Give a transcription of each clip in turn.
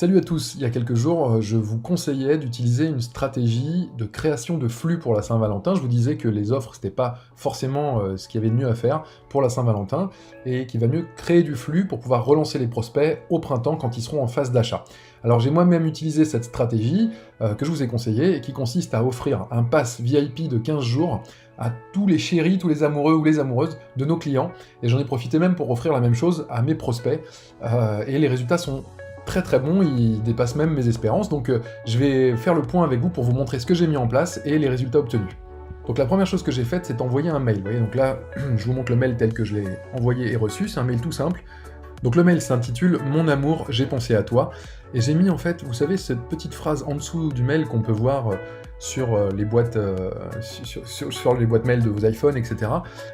Salut à tous, il y a quelques jours, je vous conseillais d'utiliser une stratégie de création de flux pour la Saint-Valentin. Je vous disais que les offres, c'était pas forcément ce qu'il y avait de mieux à faire pour la Saint-Valentin, et qu'il va mieux créer du flux pour pouvoir relancer les prospects au printemps quand ils seront en phase d'achat. Alors j'ai moi-même utilisé cette stratégie que je vous ai conseillée, et qui consiste à offrir un pass VIP de 15 jours à tous les chéris, tous les amoureux ou les amoureuses de nos clients, et j'en ai profité même pour offrir la même chose à mes prospects, et les résultats sont très bon, il dépasse même mes espérances, donc je vais faire le point avec vous pour vous montrer ce que j'ai mis en place et les résultats obtenus. Donc la première chose que j'ai faite, c'est envoyer un mail. Vous voyez, donc là, je vous montre le mail tel que je l'ai envoyé et reçu, c'est un mail tout simple. Donc le mail s'intitule « Mon amour, j'ai pensé à toi », et j'ai mis en fait, vous savez, cette petite phrase en dessous du mail qu'on peut voir sur les boîtes sur les boîtes mail de vos iPhones, etc.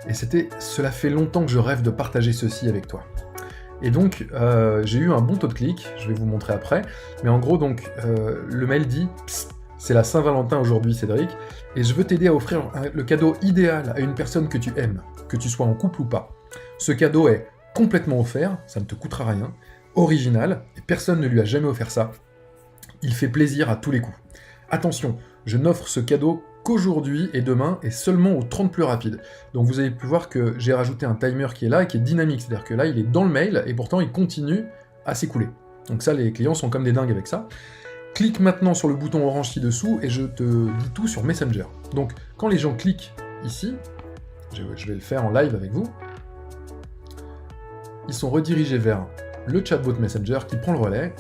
Et c'était « Cela fait longtemps que je rêve de partager ceci avec toi ». Et donc, j'ai eu un bon taux de clic, je vais vous montrer après, mais en gros, donc, le mail dit « Psst, c'est la Saint-Valentin aujourd'hui, Cédric, et je veux t'aider à offrir le cadeau idéal à une personne que tu aimes, que tu sois en couple ou pas. Ce cadeau est complètement offert, ça ne te coûtera rien, original, et personne ne lui a jamais offert ça. Il fait plaisir à tous les coups. Attention, je n'offre ce cadeau qu'aujourd'hui et demain, et seulement aux 30 plus rapides. Donc vous avez pu voir que j'ai rajouté un timer qui est là et qui est dynamique, c'est-à-dire que là il est dans le mail et pourtant il continue à s'écouler. Donc ça, les clients sont comme des dingues avec ça. Clique maintenant sur le bouton orange ci-dessous et je te dis tout sur Messenger. Donc quand les gens cliquent ici, je vais le faire en live avec vous, ils sont redirigés vers le chatbot Messenger qui prend le relais.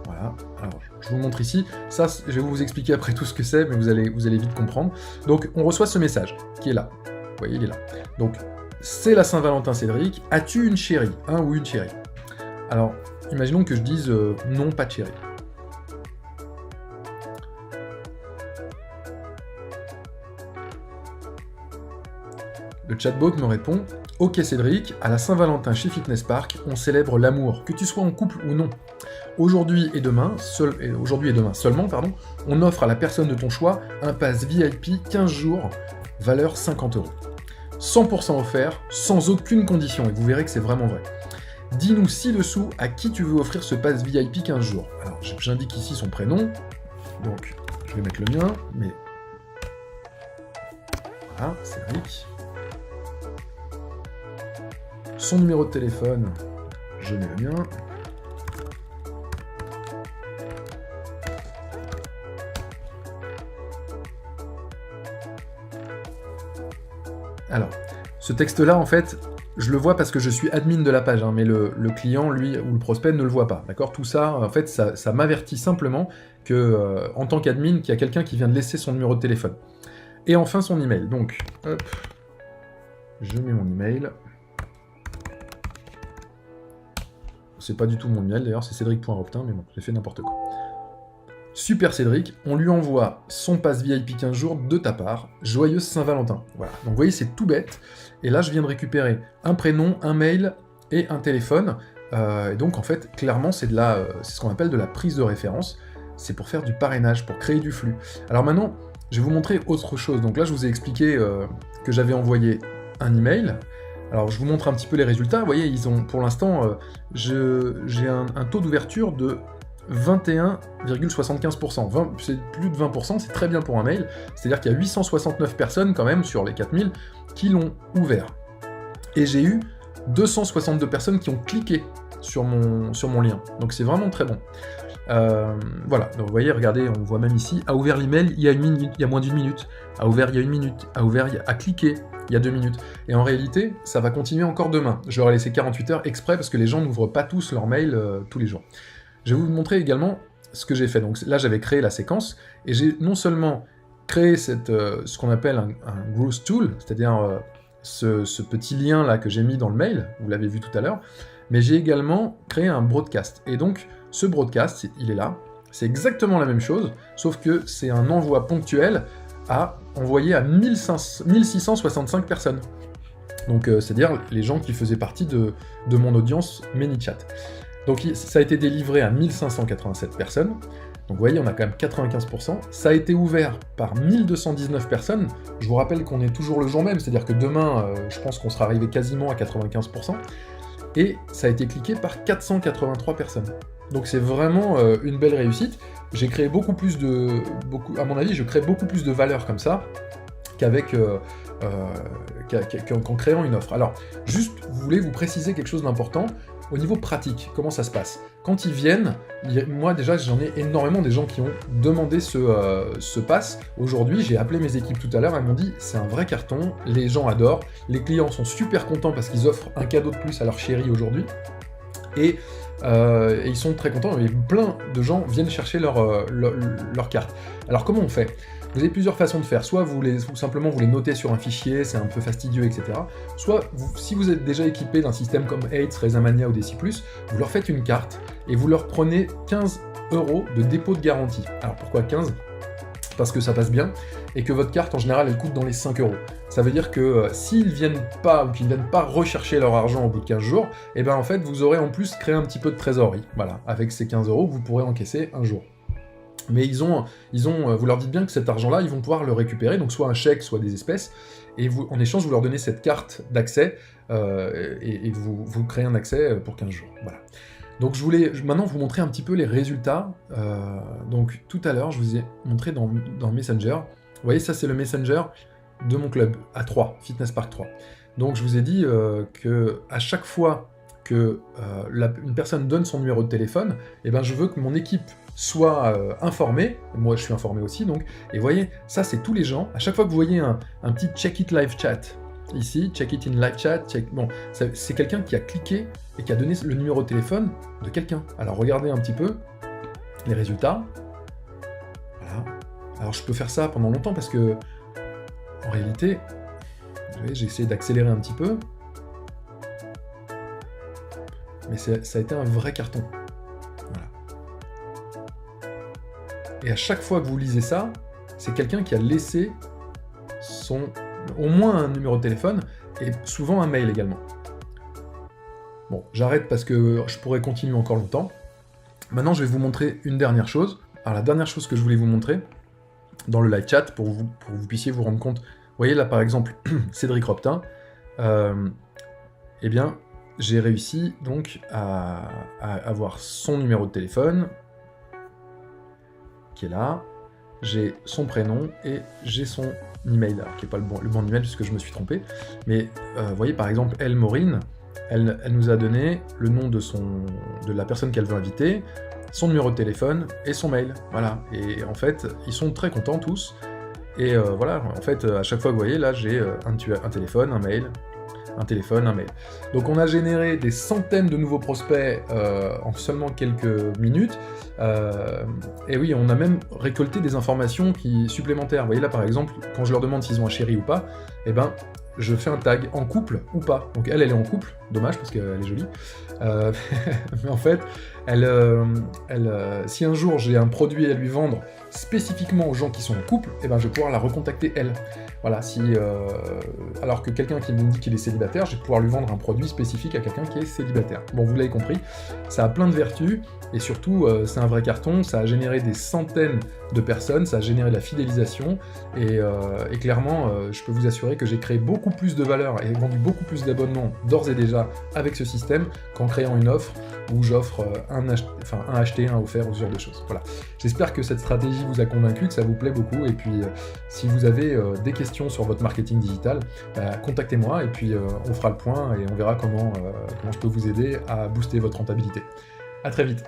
Voilà, alors je vous montre ici, ça je vais vous expliquer après tout ce que c'est, mais vous allez vite comprendre. Donc on reçoit ce message, qui est là, vous voyez, il est là. Donc, c'est la Saint-Valentin Cédric, as-tu une chérie, un ou une chérie? Alors, imaginons que je dise non, pas de chérie. Le chatbot me répond « Ok Cédric, à la Saint-Valentin chez Fitness Park, on célèbre l'amour, que tu sois en couple ou non. Aujourd'hui et demain seulement, on offre à la personne de ton choix un pass VIP 15 jours, valeur 50 €. 100% offert, sans aucune condition, et vous verrez que c'est vraiment vrai. Dis-nous ci-dessous à qui tu veux offrir ce pass VIP 15 jours. Alors j'indique ici son prénom, donc je vais mettre le mien, mais... Voilà, Cédric. Son numéro de téléphone, je mets le mien. Alors, ce texte-là, en fait, je le vois parce que je suis admin de la page, hein, mais le client, lui, ou le prospect ne le voit pas, d'accord? Tout ça, en fait, ça m'avertit simplement que, en tant qu'admin, qu'il y a quelqu'un qui vient de laisser son numéro de téléphone. Et enfin, son email. Donc, hop, je mets mon email. C'est pas du tout mon email, d'ailleurs, c'est cédric.reptin, mais bon, j'ai fait n'importe quoi. Super Cédric, on lui envoie son pass VIP 15 jours de ta part, joyeuse Saint-Valentin. Voilà, donc vous voyez, c'est tout bête, et là je viens de récupérer un prénom, un mail et un téléphone, et donc en fait, clairement, c'est ce qu'on appelle de la prise de référence, c'est pour faire du parrainage, pour créer du flux. Alors maintenant, je vais vous montrer autre chose. Donc là, je vous ai expliqué que j'avais envoyé un email. Alors je vous montre un petit peu les résultats, vous voyez, ils ont, pour l'instant, j'ai un taux d'ouverture de 21,75%. C'est plus de 20%, c'est très bien pour un mail, c'est-à-dire qu'il y a 869 personnes quand même sur les 4000 qui l'ont ouvert. Et j'ai eu 262 personnes qui ont cliqué sur mon lien, donc c'est vraiment très bon. Voilà, donc vous voyez, regardez, on voit même ici, a ouvert l'email il y a moins d'une minute, a ouvert il y a une minute, a cliqué il y a 2 minutes. Et en réalité, ça va continuer encore demain. Je leur ai laissé 48 heures exprès parce que les gens n'ouvrent pas tous leur mail tous les jours. Je vais vous montrer également ce que j'ai fait. Donc là, j'avais créé la séquence, et j'ai non seulement créé ce qu'on appelle un growth tool, c'est-à-dire ce petit lien là que j'ai mis dans le mail, vous l'avez vu tout à l'heure, mais j'ai également créé un broadcast. Et donc, ce broadcast, il est là, c'est exactement la même chose, sauf que c'est un envoi ponctuel à envoyer à 1665 personnes. Donc, c'est-à-dire les gens qui faisaient partie de mon audience ManyChat. Donc ça a été délivré à 1587 personnes, donc vous voyez, on a quand même 95%. Ça a été ouvert par 1219 personnes, je vous rappelle qu'on est toujours le jour même, c'est-à-dire que demain, je pense qu'on sera arrivé quasiment à 95%, et ça a été cliqué par 483 personnes. Donc c'est vraiment une belle réussite. J'ai créé à mon avis, je crée beaucoup plus de valeur comme ça qu'en créant une offre. Alors, juste, vous voulez vous préciser quelque chose d'important au niveau pratique, comment ça se passe. Quand ils viennent, moi déjà j'en ai énormément des gens qui ont demandé ce pass. Aujourd'hui, j'ai appelé mes équipes tout à l'heure, elles m'ont dit c'est un vrai carton, les gens adorent, les clients sont super contents parce qu'ils offrent un cadeau de plus à leur chérie aujourd'hui. Et ils sont très contents, et plein de gens viennent chercher leur carte. Alors comment on fait ? Vous avez plusieurs façons de faire, soit simplement vous les notez sur un fichier, c'est un peu fastidieux, etc. Soit, si vous êtes déjà équipé d'un système comme Aids, Rezamania ou Deci+, vous leur faites une carte et vous leur prenez 15 € de dépôt de garantie. Alors pourquoi 15 ? Parce que ça passe bien, et que votre carte en général elle coûte dans les 5 €. Ça veut dire que s'ils viennent pas, ou qu'ils ne viennent pas rechercher leur argent au bout de 15 jours, et ben en fait vous aurez en plus créé un petit peu de trésorerie. Voilà, avec ces 15 € vous pourrez encaisser un jour. Mais vous leur dites bien que cet argent-là, ils vont pouvoir le récupérer, donc soit un chèque, soit des espèces, et en échange, vous leur donnez cette carte d'accès, et vous créez un accès pour 15 jours. Voilà. Donc je voulais maintenant vous montrer un petit peu les résultats. Donc tout à l'heure, je vous ai montré dans Messenger. Vous voyez, ça c'est le Messenger de mon club, à 3, Fitness Park 3. Donc je vous ai dit que à chaque fois que une personne donne son numéro de téléphone, eh ben, je veux que mon équipe soit informée, moi je suis informé aussi, donc, et vous voyez, ça c'est tous les gens, à chaque fois que vous voyez un petit check it live chat, ici, check it in live chat, bon, c'est quelqu'un qui a cliqué et qui a donné le numéro de téléphone de quelqu'un. Alors regardez un petit peu les résultats, voilà. Alors je peux faire ça pendant longtemps parce que, en réalité, vous voyez, j'ai essayé d'accélérer un petit peu, mais ça a été un vrai carton. Voilà. Et à chaque fois que vous lisez ça, c'est quelqu'un qui a laissé au moins un numéro de téléphone, et souvent un mail également. Bon, j'arrête parce que je pourrais continuer encore longtemps. Maintenant, je vais vous montrer une dernière chose. Alors la dernière chose que je voulais vous montrer, dans le live chat, pour que vous puissiez vous rendre compte, vous voyez là par exemple, Cédric Roptin, eh bien, j'ai réussi donc à avoir son numéro de téléphone, qui est là, j'ai son prénom et j'ai son email, alors qui n'est pas le bon email puisque je me suis trompé, mais vous voyez par exemple, Maureen, elle nous a donné le nom de la personne qu'elle veut inviter, son numéro de téléphone et son mail, voilà, et en fait, ils sont très contents tous, et voilà, en fait, à chaque fois que vous voyez, là, j'ai un téléphone, un mail, un téléphone, un mail. Donc on a généré des centaines de nouveaux prospects en seulement quelques minutes, et oui, on a même récolté des informations supplémentaires. Vous voyez là par exemple, quand je leur demande s'ils ont un chéri ou pas, eh ben, je fais un tag en couple ou pas. Donc elle est en couple, dommage parce qu'elle est jolie, mais en fait, si un jour j'ai un produit à lui vendre spécifiquement aux gens qui sont en couple, eh ben, je vais pouvoir la recontacter elle. Voilà, alors que quelqu'un qui me dit qu'il est célibataire, je vais pouvoir lui vendre un produit spécifique à quelqu'un qui est célibataire. Bon, vous l'avez compris, ça a plein de vertus, et surtout, c'est un vrai carton, ça a généré des centaines de personnes, ça a généré de la fidélisation, et clairement, je peux vous assurer que j'ai créé beaucoup plus de valeur et vendu beaucoup plus d'abonnements d'ores et déjà avec ce système qu'en créant une offre où j'offre un acheté, un offert, ou ce genre de choses. Voilà. J'espère que cette stratégie vous a convaincu, que ça vous plaît beaucoup, et puis si vous avez des questions sur votre marketing digital, contactez-moi, et puis on fera le point, et on verra comment je peux vous aider à booster votre rentabilité. À très vite.